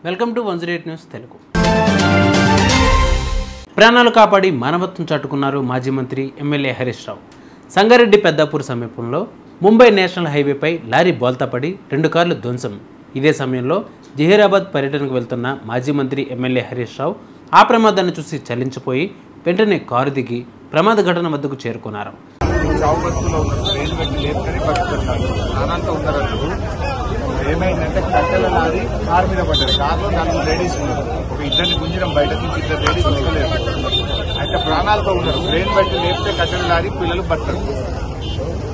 Welcome to 108 news Telugu. ప్రాణాలు కాపాడి మానవత్వం చాటుకున్నారు మాజీ మంత్రి ఎమ్మెల్యే హరీష్ రావు. సంగారెడ్డి పెద్దాపూర్ సమీపంలో ముంబై నేషనల్ హైవేపై లారీ బోల్తాపడి 2 కార్లు ధ్వంసం. ఇదే సమయంలో జహీరాబాద్ పర్యటనకు వెళ్తున్న మాజీ మంత్రి ఎమ్మెల్యే హరీష్ రావు ఆ ప్రమాదాన్ని చూసి చలించిపోయి వెంటనే కారు దిగి ప్రమాద ఘటన వద్దకు చేరుకున్నారు. ఏమైందంటే కట్టెల లారీ కారు మీద పడ్డారు. కారులో 4 లేడీస్ ఉన్నారు. ఒక ఇద్దరిని గుంజడం బయట నుంచి 2 లేడీస్ వస్తలేరు. అయితే ప్రాణాలతో ఉన్నారు. బ్రెయిన్ బట్టి లేపితే కట్టెల లారీ పిల్లలు బట్టరు.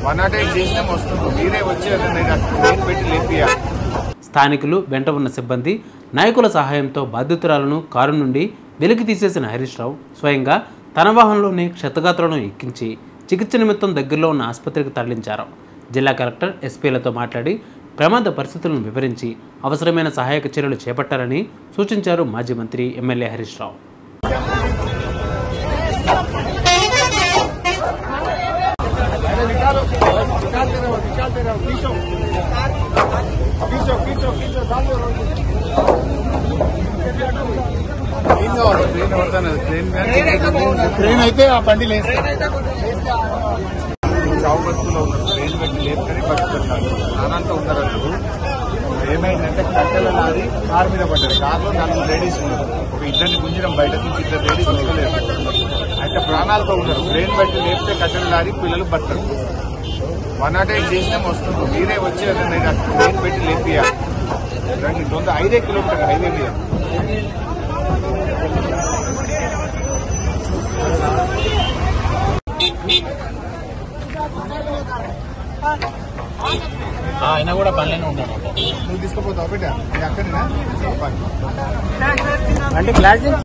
108 చేసినా వస్తుంది. మీరే వచ్చి బ్రెయిన్ పెట్టి లేపియాలి. స్థానికులు వెంట ఉన్న సిబ్బంది నాయకుల సహాయంతో బాధితురాలను కారు నుండి వెలికి తీసేసిన హరీష్ రావు స్వయంగా తన వాహనంలోనే క్షతగాత్రులను ఎక్కించి చికిత్స నిమిత్తం దగ్గరలో ఉన్న ఆసుపత్రికి తరలించారు. జిల్లా కలెక్టర్ ఎస్పీలతో మాట్లాడి ప్రమాద పరిస్థితులను వివరించి అవసరమైన సహాయక చర్యలు చేపట్టాలని సూచించారు మాజీ మంత్రి ఎమ్మెల్యే హరీష్ రావు. ట్రైన్ అయితే ఆ బండి లేదు. చావు బతుకులో ఉన్నారు. ట్రైన్ బట్టి లేపుకొని బతుకుతున్నారు. ప్రాణాలతో ఉన్నారు. ఏమైందంటే కట్టెల లారీ కారు మీద పడ్డారు. కారులో 4 లేడీస్ ఉన్నారు. ఒక ఇద్దరిని గుంజడం బయట నుంచి 2 లేడీస్ వస్తలేరు. అయితే ప్రాణాలతో ఉన్నారు. బ్రెయిన్ బట్టి లేపితే కట్టెల లారీ పిల్లలు బట్టరు. 108 చేసినా వస్తుంది. మీరే వచ్చి బ్రెయిన్ పెట్టి లేపియాలి. 5 కిలోమీటర్లు హైవే మీద. ఆయన కూడా పనిలోనే ఉంటాడు. నువ్వు తీసుకుపోతావు బిడ్డ అక్కడేనా అంటే క్లాస్